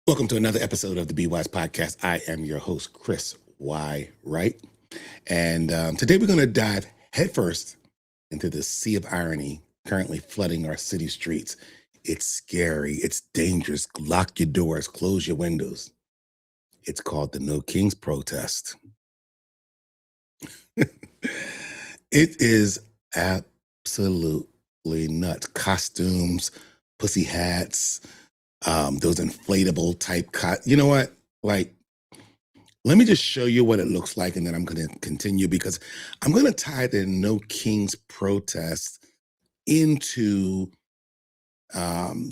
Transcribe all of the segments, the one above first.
Welcome to another episode of the Be Wise Podcast. I am your host, Chris Y. Wright. And today we're going to dive headfirst into the sea of irony currently flooding our city streets. It's scary. It's dangerous. Lock your doors. Close your windows. It's called the No Kings protest. It is absolutely nuts. Costumes, pussy hats, those inflatable type you know what? Like, let me just show you what it looks like, and then I'm going to continue because I'm going to tie the No Kings protest into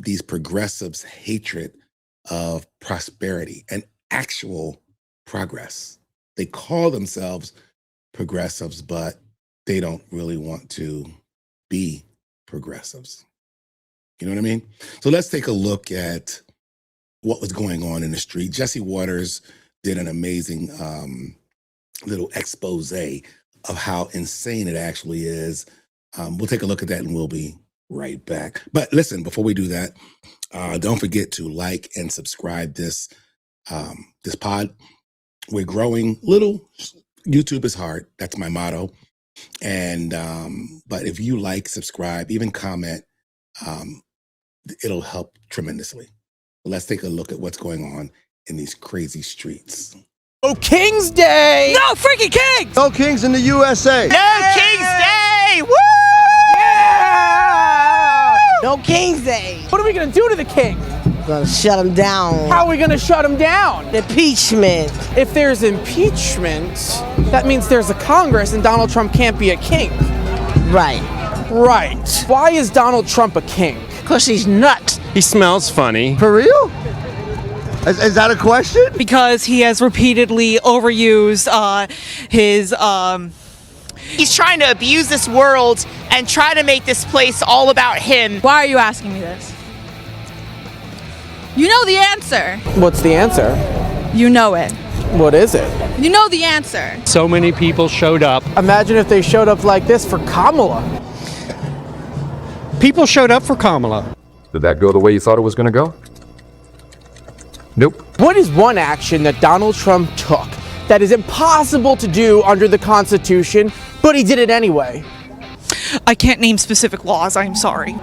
these progressives' hatred of prosperity and actual progress. They call themselves progressives, but they don't really want to be progressives. You know what I mean? So let's take a look at what was going on in the street. Jesse Waters did an amazing little expose of how insane it actually is. We'll take a look at that and we'll be right back. But listen, before we do that, don't forget to like and subscribe this pod. We're growing little. YouTube is hard. That's my motto. And but if you like, subscribe, even comment, it'll help tremendously. Let's take a look at what's going on in these crazy streets. Oh, King's Day! No freaking kings! No kings in the USA! No King's Day! Woo! Yeah! No King's Day! What are we gonna do to the king? Gonna shut him down. How are we gonna shut him down? Impeachment. If there's impeachment, that means there's a Congress and Donald Trump can't be a king. Right. Right. Why is Donald Trump a king? Because he's nuts. He smells funny. For real? Is that a question? Because he has repeatedly overused his. He's trying to abuse this world and try to make this place all about him. Why are you asking me this? You know the answer. What's the answer? You know it. What is it? You know the answer. So many people showed up. Imagine if they showed up like this for Kamala. People showed up for Kamala. Did that go the way you thought it was going to go? Nope. What is one action that Donald Trump took that is impossible to do under the Constitution, but he did it anyway? I can't name specific laws, I'm sorry.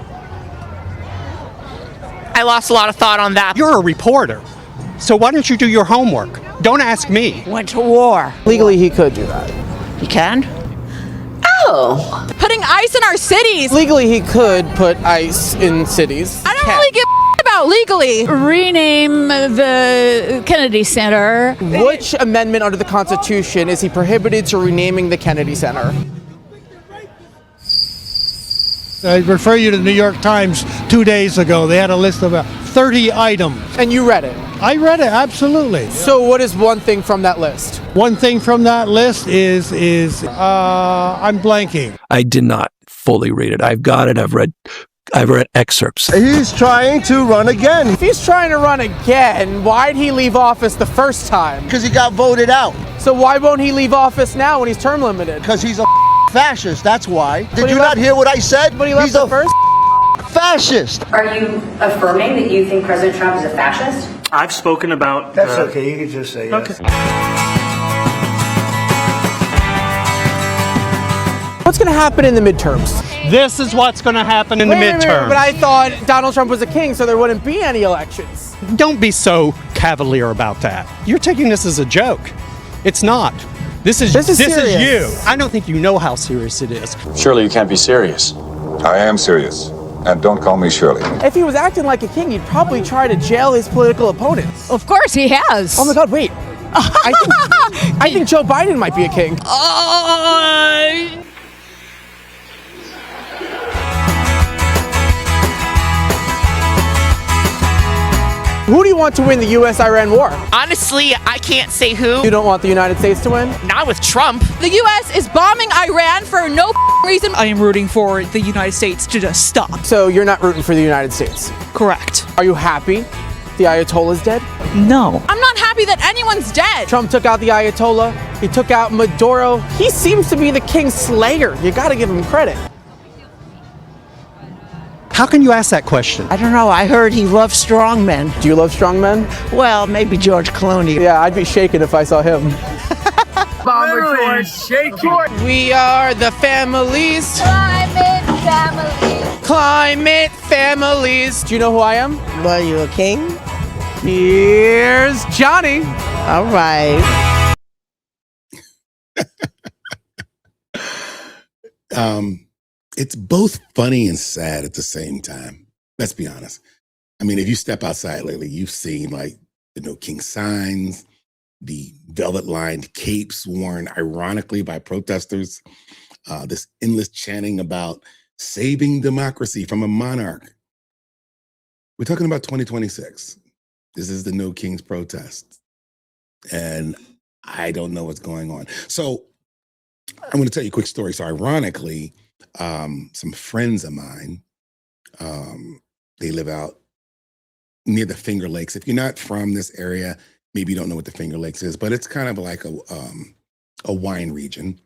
I lost a lot of thought on that. You're a reporter, so why don't you do your homework? Don't ask me. Went to war. Legally, he could do that. He can? Oh. Putting ice in our cities. Legally, he could put ice in cities. I don't really give about legally. Rename the Kennedy Center. Which amendment under the Constitution is he prohibited to renaming the Kennedy Center? I refer you to the New York Times 2 days ago. They had a list of 30 items. And you read it? I read it, absolutely. So what is one thing from that list? One thing from that list is I'm blanking. I did not fully read it. I've got it. I've read excerpts. He's trying to run again. If he's trying to run again, why'd he leave office the first time? Because he got voted out. So why won't he leave office now when he's term limited? Because he's a fascist, that's why. Did But you not hear what I said? But he left He's the a first fascist. Are you affirming that you think President Trump is a fascist? I've spoken about... That's okay, you can just say yes. Okay. What's going to happen in the midterms? This is what's going to happen in the midterms. But I thought Donald Trump was a king, so there wouldn't be any elections. Don't be so cavalier about that. You're taking this as a joke. It's not. This is you. I don't think you know how serious it is. Surely you can't be serious. I am serious. And don't call me Shirley. If he was acting like a king, he'd probably try to jail his political opponents. Of course he has. Oh my God, wait. I think Joe Biden might be a king. Who do you want to win the U.S.-Iran war? Honestly, I can't say who. You don't want the United States to win? Not with Trump. The U.S. is bombing Iran for no reason. I am rooting for the United States to just stop. So you're not rooting for the United States? Correct. Are you happy the Ayatollah's dead? No. I'm not happy that anyone's dead. Trump took out the Ayatollah. He took out Maduro. He seems to be the king slayer. You gotta give him credit. How can you ask that question? I don't know. I heard he loves strong men. Do you love strong men? Well, maybe George Clooney. Yeah, I'd be shaken if I saw him. We are the families. Climate family. Climate families. Do you know who I am? Well, you a king? Here's Johnny. All right. It's both funny and sad at the same time. Let's be honest. I mean, if you step outside lately, you've seen like the No King signs, the velvet-lined capes worn ironically by protesters, this endless chanting about saving democracy from a monarch. We're talking about 2026. This is the No Kings protest. And I don't know what's going on. So I'm going to tell you a quick story. So ironically, some friends of mine, they live out near the Finger Lakes. If you're not from this area, maybe you don't know what the Finger Lakes is, but it's kind of like a wine region.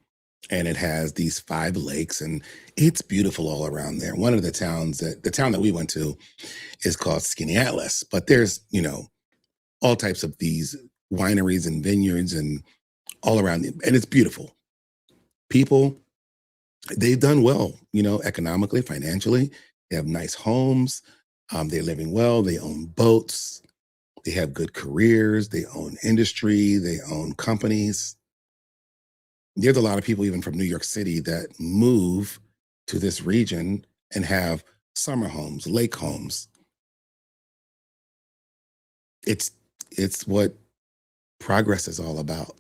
And it has these 5 lakes, and it's beautiful all around there. One of the town that we went to is called Skinny Atlas, but there's, all types of these wineries and vineyards and all around it. And it's beautiful. People, they've done well, economically, financially. They have nice homes. They're living well. They own boats. They have good careers. They own industry. They own companies. There's a lot of people even from New York City that move to this region and have summer homes, lake homes. It's what progress is all about.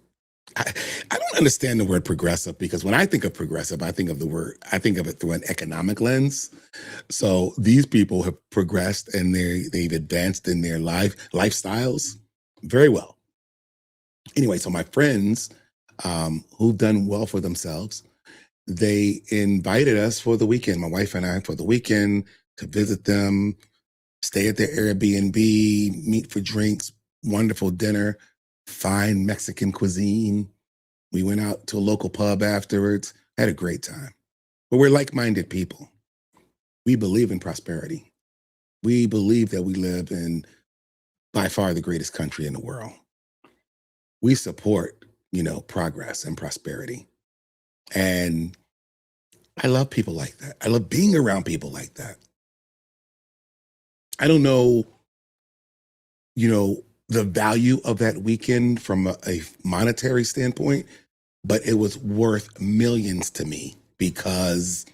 I don't understand the word progressive, because when I think of progressive, I think of it through an economic lens. So these people have progressed and they've advanced in their lifestyles very well. Anyway, so my friends who've done well for themselves, they invited us for the weekend, my wife and I, for the weekend to visit them, stay at their Airbnb, meet for drinks, wonderful dinner, fine Mexican cuisine. We went out to a local pub afterwards, had a great time. But we're like-minded people. We believe in prosperity. We believe that we live in, by far, the greatest country in the world. We support, progress and prosperity. And I love people like that. I love being around people like that. I don't know, the value of that weekend from a monetary standpoint, but it was worth millions to me, because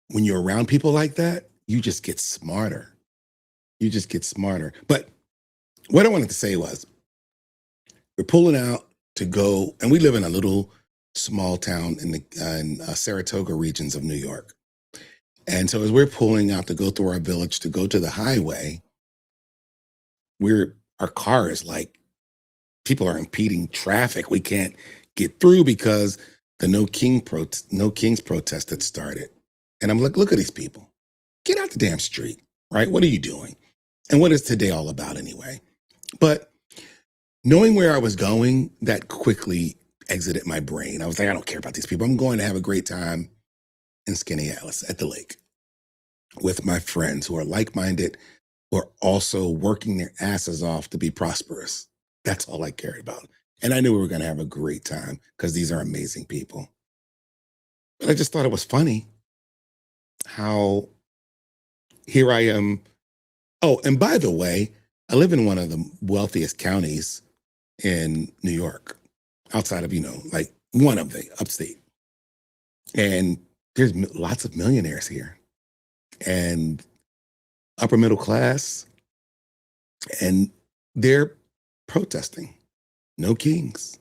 when you're around people like that, you just get smarter. You just get smarter. But what I wanted to say was, we're pulling out to go, and we live in a little small town in Saratoga regions of New York. And so as we're pulling out to go through our village, to go to the highway, our car is like, people are impeding traffic. We can't get through because the No Kings protest had started. And I'm like, look at these people. Get out the damn street, right? What are you doing? And what is today all about anyway? But knowing where I was going, that quickly exited my brain. I was like, I don't care about these people. I'm going to have a great time in Skinny Atlas at the lake with my friends who are like-minded, who are also working their asses off to be prosperous. That's all I cared about. And I knew we were going to have a great time because these are amazing people. But I just thought it was funny how here I am. Oh, and by the way, I live in one of the wealthiest counties in New York, outside of, like one of the upstate. And there's lots of millionaires here and upper middle class, and they're protesting. No kings.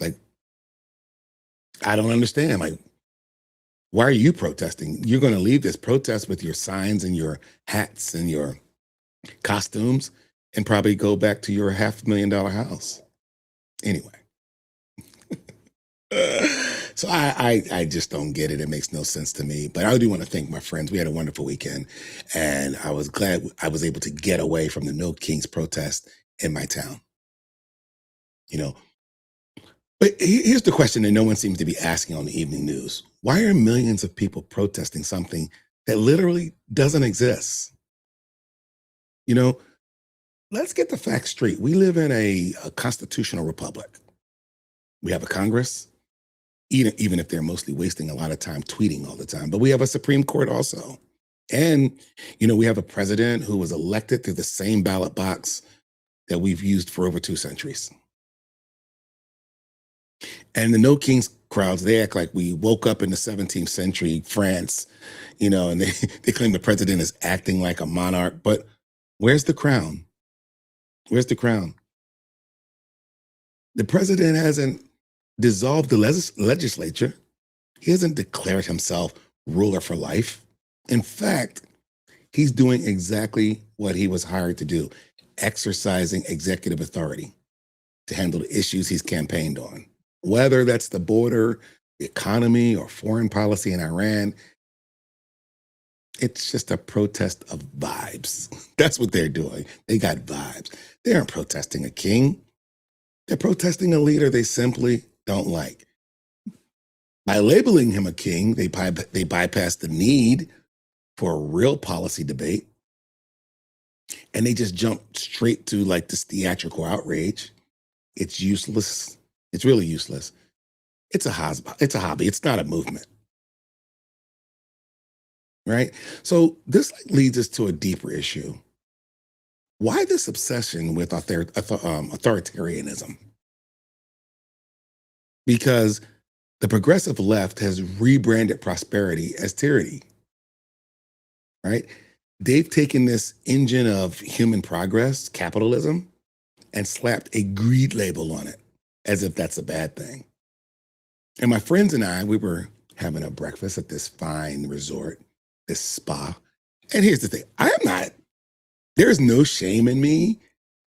Like, I don't understand. Like, why are you protesting? You're going to leave this protest with your signs and your hats and your costumes and probably go back to your $500,000 house. Anyway. So I just don't get it. It makes no sense to me. But I do want to thank my friends. We had a wonderful weekend, and I was glad I was able to get away from the No Kings protest in my town. But here's the question that no one seems to be asking on the evening news. Why are millions of people protesting something that literally doesn't exist. You know, let's get the facts straight. We live in a constitutional republic. We have a Congress, even if they're mostly wasting a lot of time tweeting all the time. But we have a Supreme Court also. And, we have a president who was elected through the same ballot box that we've used for over 2 centuries. And the no kings crowds, they act like we woke up in the 17th century France, and they claim the president is acting like a monarch. But where's the crown? Where's the crown? The president hasn't dissolved the legislature. He hasn't declared himself ruler for life. In fact, he's doing exactly what he was hired to do, exercising executive authority to handle the issues he's campaigned on. Whether that's the border, the economy, or foreign policy in Iran, it's just a protest of vibes. That's what they're doing. They got vibes. They aren't protesting a king. They're protesting a leader they simply don't like. By labeling him a king, they bypass the need for a real policy debate. And they just jump straight to this theatrical outrage. It's useless. It's really useless. It's a hobby. It's not a movement. Right? So this leads us to a deeper issue. Why this obsession with authoritarianism? Because the progressive left has rebranded prosperity as tyranny. Right? They've taken this engine of human progress, capitalism, and slapped a greed label on it, as if that's a bad thing. And my friends and I, we were having a breakfast at this fine resort, this spa. And here's the thing, there's no shame in me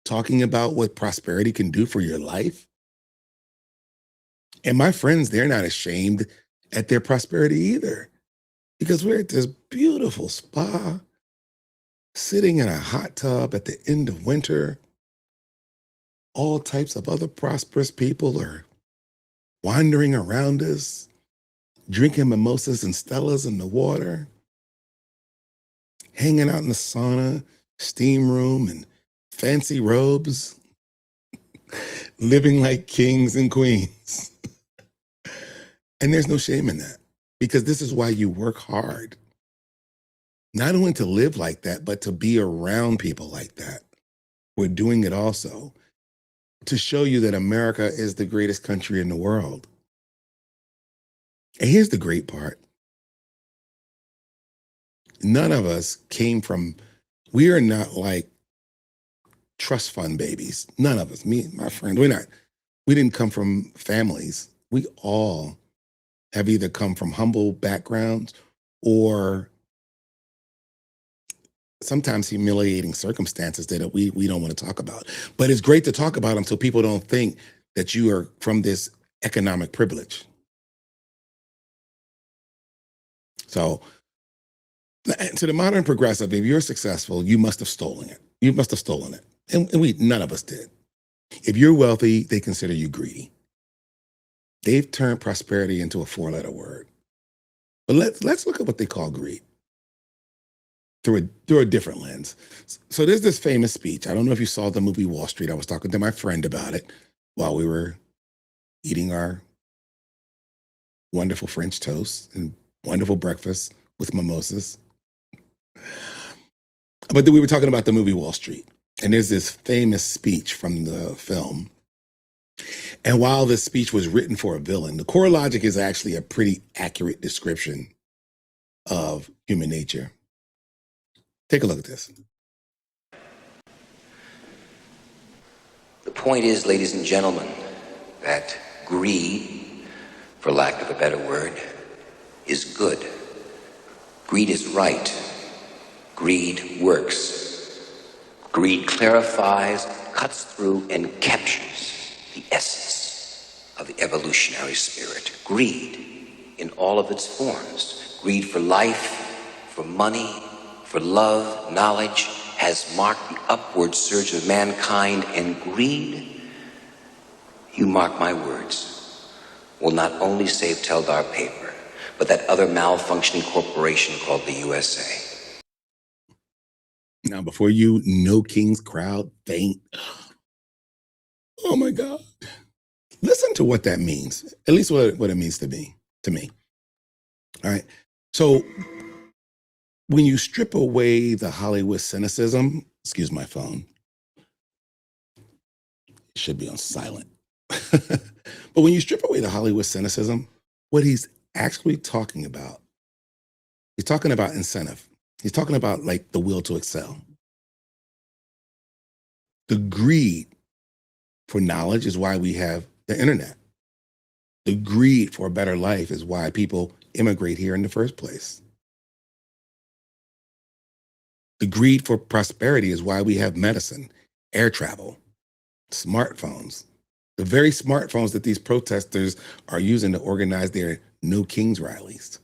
talking about what prosperity can do for your life. And my friends, they're not ashamed at their prosperity either, because we're at this beautiful spa, sitting in a hot tub at the end of winter. All types of other prosperous people are wandering around us, drinking mimosas and Stellas in the water, hanging out in the sauna, steam room, and fancy robes, living like kings and queens. And there's no shame in that, because this is why you work hard. Not only to live like that, but to be around people like that. We're doing it also to show you that America is the greatest country in the world. And here's the great part. None of us we are not like trust fund babies. None of us, me and my friend, we didn't come from families. We all have either come from humble backgrounds or sometimes humiliating circumstances that we don't want to talk about. But it's great to talk about them so people don't think that you are from this economic privilege. So to the modern progressive, if you're successful, you must have stolen it. You must have stolen it. And none of us did. If you're wealthy, they consider you greedy. They've turned prosperity into a 4-letter word. But let's look at what they call greed through a different lens. So there's this famous speech. I don't know if you saw the movie Wall Street. I was talking to my friend about it while we were eating our wonderful French toast and wonderful breakfast with mimosas. But then we were talking about the movie Wall Street. And there's this famous speech from the film. And while this speech was written for a villain, the core logic is actually a pretty accurate description of human nature. Take a look at this. The point is, ladies and gentlemen, that greed, for lack of a better word, is good. Greed is right. Greed works. Greed clarifies, cuts through, and captures the essence of the evolutionary spirit. Greed in all of its forms. Greed for life, for money, for love, knowledge, has marked the upward surge of mankind, and greed, you mark my words, will not only save Teldar paper, but that other malfunctioning corporation called the USA. Now, before you No Kings crowd faint, oh my God. Listen to what that means, at least what it means to me. All right. So when you strip away the Hollywood cynicism, excuse my phone, it should be on silent. But when you strip away the Hollywood cynicism, what he's actually talking about, he's talking about incentive. He's talking about like the will to excel. The greed for knowledge is why we have the internet. The greed for a better life is why people immigrate here in the first place. The greed for prosperity is why we have medicine, air travel, smartphones. The very smartphones that these protesters are using to organize their No Kings rallies.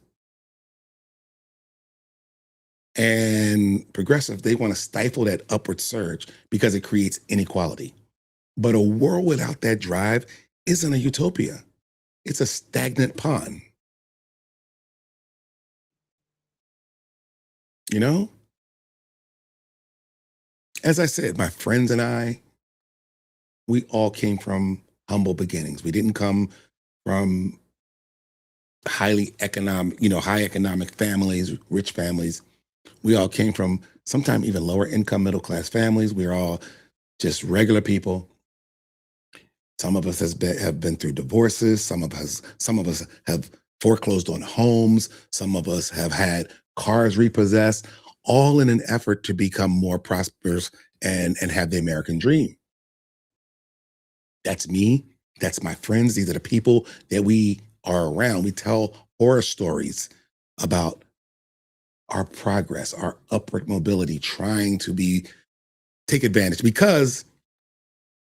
And progressive, they want to stifle that upward surge because it creates inequality. But a world without that drive isn't a utopia. It's a stagnant pond. You know? As I said, my friends and I, we all came from humble beginnings. We didn't come from high economic families, rich families. We all came from sometimes even lower income, middle class families. We're all just regular people. Some of us have been through divorces. Some of us have foreclosed on homes. Some of us have had cars repossessed, all in an effort to become more prosperous and have the American dream. That's me. That's my friends. These are the people that we are around. We tell horror stories about our progress, our upward mobility, trying to take advantage, because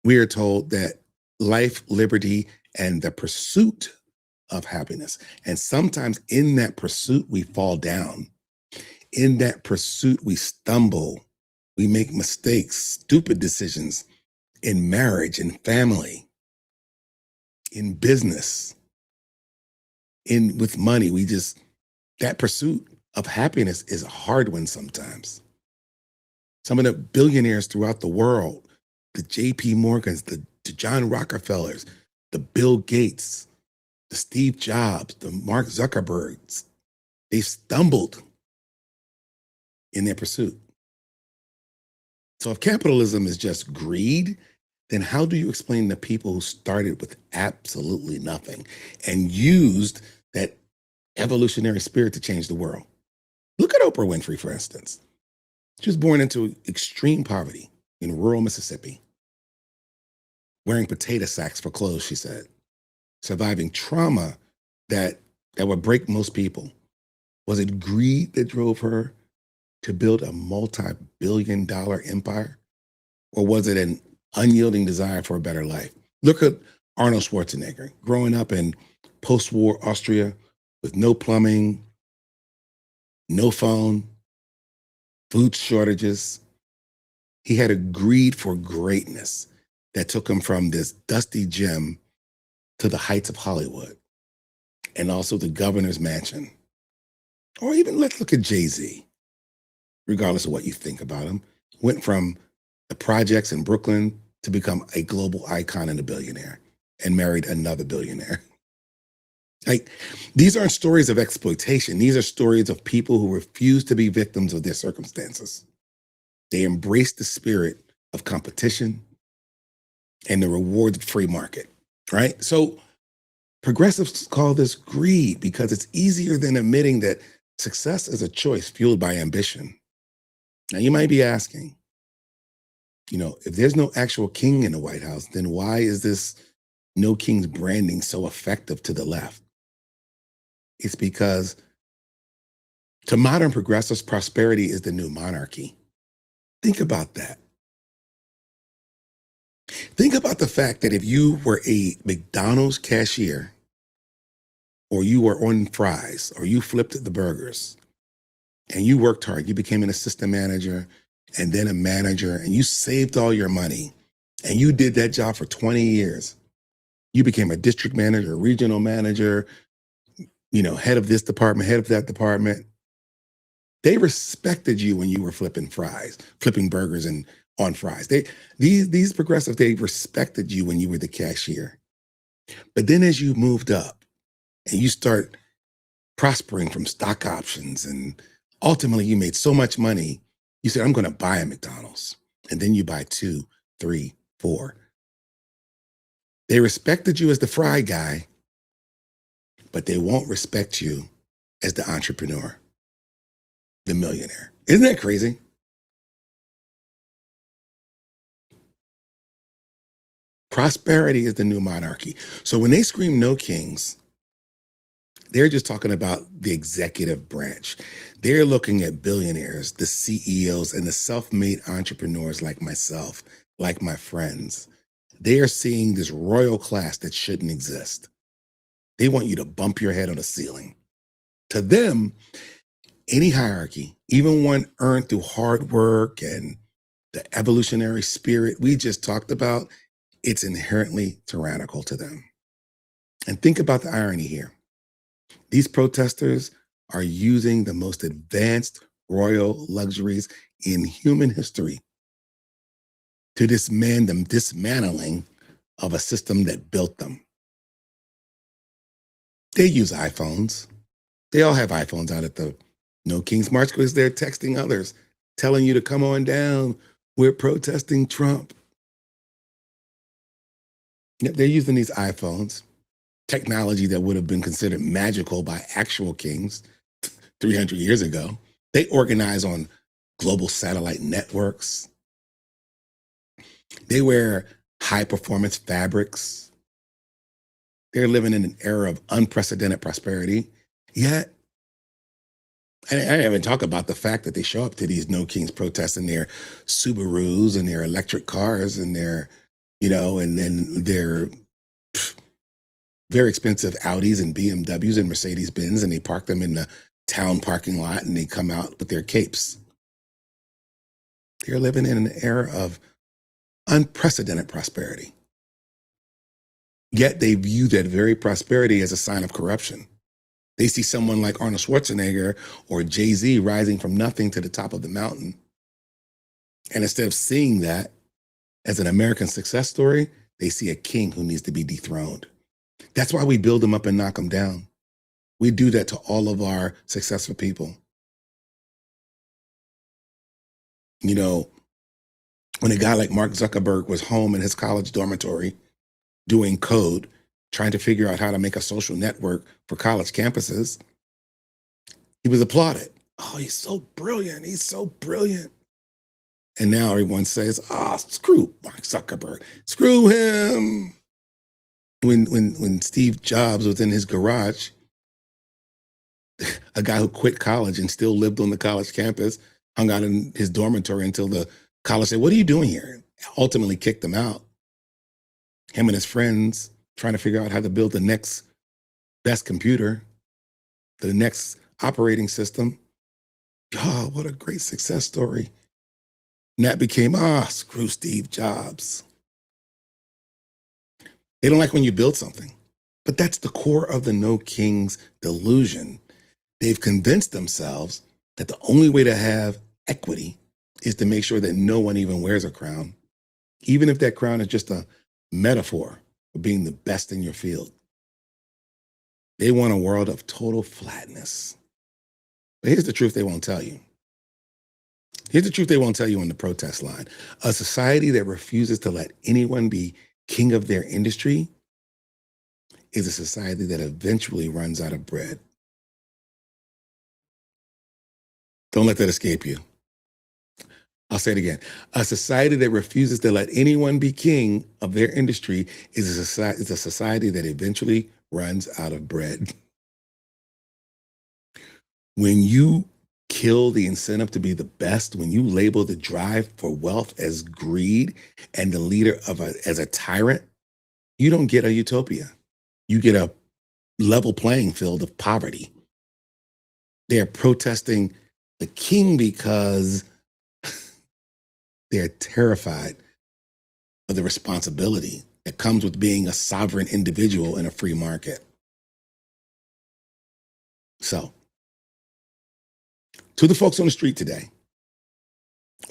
we are told that life, liberty, and the pursuit of happiness. And sometimes in that pursuit, we fall down. In that pursuit, we stumble. We make mistakes, stupid decisions in marriage, in family, in business, with money. That pursuit of happiness is a hard one sometimes. Some of the billionaires throughout the world, the J.P. Morgans, the John Rockefellers, the Bill Gates, the Steve Jobs, the Mark Zuckerbergs, they stumbled in their pursuit. So if capitalism is just greed, then how do you explain the people who started with absolutely nothing and used that evolutionary spirit to change the world? Look at Oprah Winfrey, for instance. She was born into extreme poverty in rural Mississippi, wearing potato sacks for clothes, she said, surviving trauma that would break most people. Was it greed that drove her to build a multi-billion-dollar empire? Or was it an unyielding desire for a better life? Look at Arnold Schwarzenegger, growing up in post-war Austria with no plumbing, no phone, food shortages. He had a greed for greatness that took him from this dusty gem to the heights of Hollywood, and also the governor's mansion. Or even let's look at Jay-Z, regardless of what you think about him, went from the projects in Brooklyn to become a global icon and a billionaire, and married another billionaire. Like, these aren't stories of exploitation. These are stories of people who refuse to be victims of their circumstances. They embrace the spirit of competition and the rewards of free market, right? So progressives call this greed because it's easier than admitting that success is a choice fueled by ambition. Now, you might be asking, if there's no actual king in the White House, then why is this No Kings branding so effective to the left? It's because to modern progressives, prosperity is the new monarchy. Think about that. Think about the fact that if you were a McDonald's cashier, or you were on fries, or you flipped the burgers, and you worked hard, you became an assistant manager, and then a manager, and you saved all your money, and you did that job for 20 years. You became a district manager, a regional manager, head of this department, head of that department. They respected you when you were flipping burgers and on fries. These progressives, they respected you when you were the cashier. But then as you moved up and you start prospering from stock options and ultimately you made so much money, you said, I'm going to buy a McDonald's. And then you buy 2, 3, 4. They respected you as the fry guy, but they won't respect you as the entrepreneur, the millionaire. Isn't that crazy? Prosperity is the new monarchy. So when they scream no kings, they're just talking about the executive branch. They're looking at billionaires, the CEOs, and the self-made entrepreneurs like myself, like my friends. They are seeing this royal class that shouldn't exist. They want you to bump your head on the ceiling. To them, any hierarchy, even one earned through hard work and the evolutionary spirit we just talked about, it's inherently tyrannical to them. And think about the irony here. These protesters are using the most advanced royal luxuries in human history to dismantle them, dismantling of a system that built them. They use iPhones. They all have iPhones out at the No King's March because they're texting others, telling you to come on down. We're protesting Trump. They're using these iPhones, technology that would have been considered magical by actual kings 300 years ago. They organize on global satellite networks. They wear high-performance fabrics. They're living in an era of unprecedented prosperity. Yet, I haven't talked about the fact that they show up to these No Kings protests in their Subarus and their electric cars and their, and then their very expensive Audis and BMWs and Mercedes-Benz, and they park them in the town parking lot and they come out with their capes. They're living in an era of unprecedented prosperity. Yet they view that very prosperity as a sign of corruption. They see someone like Arnold Schwarzenegger or Jay-Z rising from nothing to the top of the mountain. And instead of seeing that as an American success story, they see a king who needs to be dethroned. That's why we build them up and knock them down. We do that to all of our successful people. When a guy like Mark Zuckerberg was home in his college dormitory doing code, trying to figure out how to make a social network for college campuses, he was applauded. Oh, he's so brilliant. He's so brilliant. And now everyone says, screw Mark Zuckerberg. Screw him. When Steve Jobs was in his garage, a guy who quit college and still lived on the college campus, hung out in his dormitory until the college said, what are you doing here? Ultimately kicked him out. Him and his friends trying to figure out how to build the next best computer, the next operating system. Oh, what a great success story. And that became, screw Steve Jobs. They don't like when you build something. But that's the core of the No Kings delusion. They've convinced themselves that the only way to have equity is to make sure that no one even wears a crown, even if that crown is just a metaphor for being the best in your field. They want a world of total flatness. But here's the truth they won't tell you. Here's the truth they won't tell you on the protest line. A society that refuses to let anyone be king of their industry is a society that eventually runs out of bread. Don't let that escape you. I'll say it again. A society that refuses to let anyone be king of their industry is a society that eventually runs out of bread. When you kill the incentive to be the best, when you label the drive for wealth as greed and the leader as a tyrant, you don't get a utopia. You get a level playing field of poverty. They're protesting the king because they're terrified of the responsibility that comes with being a sovereign individual in a free market. So, to the folks on the street today,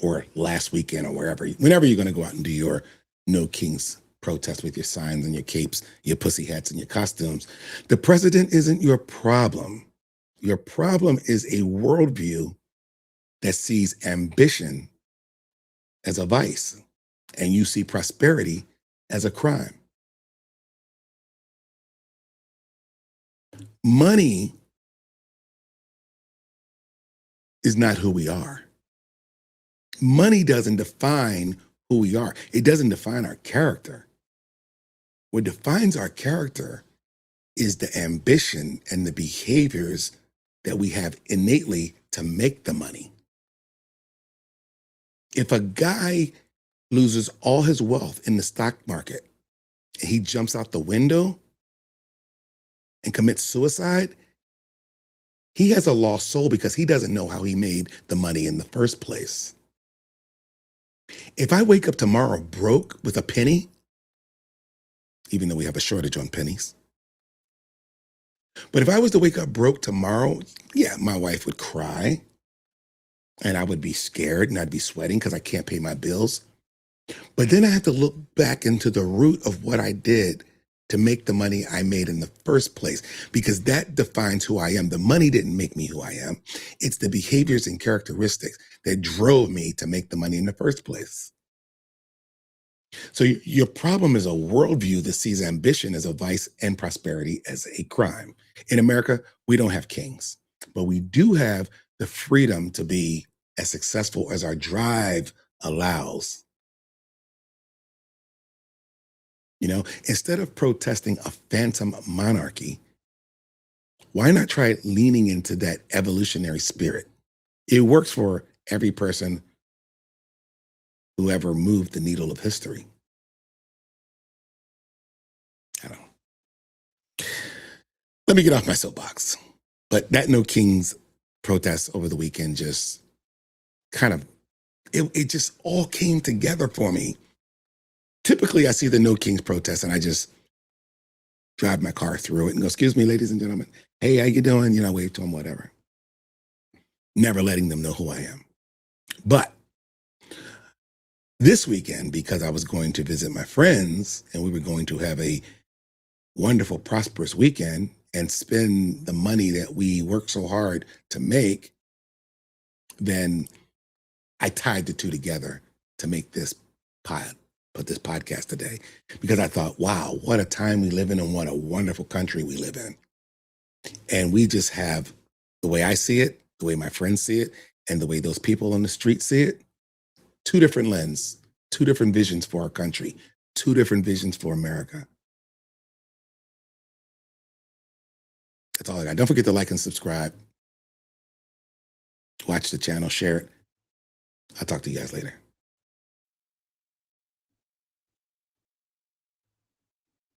or last weekend, or wherever, whenever you're going to go out and do your No Kings protest with your signs and your capes, your pussy hats and your costumes, the president isn't your problem. Your problem is a worldview that sees ambition as a vice, and you see prosperity as a crime. Money is not who we are. Money doesn't define who we are. It doesn't define our character. What defines our character is the ambition and the behaviors that we have innately to make the money. If a guy loses all his wealth in the stock market and he jumps out the window and commits suicide, he has a lost soul because he doesn't know how he made the money in the first place. If I wake up tomorrow broke with a penny, even though we have a shortage on pennies, but if I was to wake up broke tomorrow, yeah, my wife would cry and I would be scared and I'd be sweating because I can't pay my bills. But then I have to look back into the root of what I did to make the money I made in the first place, because that defines who I am. The money didn't make me who I am. It's the behaviors and characteristics that drove me to make the money in the first place. So your problem is a worldview that sees ambition as a vice and prosperity as a crime. In America, we don't have kings, but we do have the freedom to be as successful as our drive allows. You know, instead of protesting a phantom monarchy, why not try leaning into that evolutionary spirit? It works for every person who ever moved the needle of history. I don't know. Let me get off my soapbox. But that No Kings protest over the weekend just kind of, it just all came together for me. Typically, I see the No Kings protest and I just drive my car through it and go, excuse me, ladies and gentlemen. Hey, how you doing? You know, wave to them, whatever. Never letting them know who I am. But this weekend, because I was going to visit my friends and we were going to have a wonderful, prosperous weekend and spend the money that we worked so hard to make, then I tied the two together to make this put this podcast today, because I thought, wow, what a time we live in and what a wonderful country we live in. And we just have, the way I see it, the way my friends see it, and the way those people on the street see it, two different lenses, two different visions for our country, two different visions for America. That's all I got. Don't forget to like and subscribe. Watch the channel, share it. I'll talk to you guys later.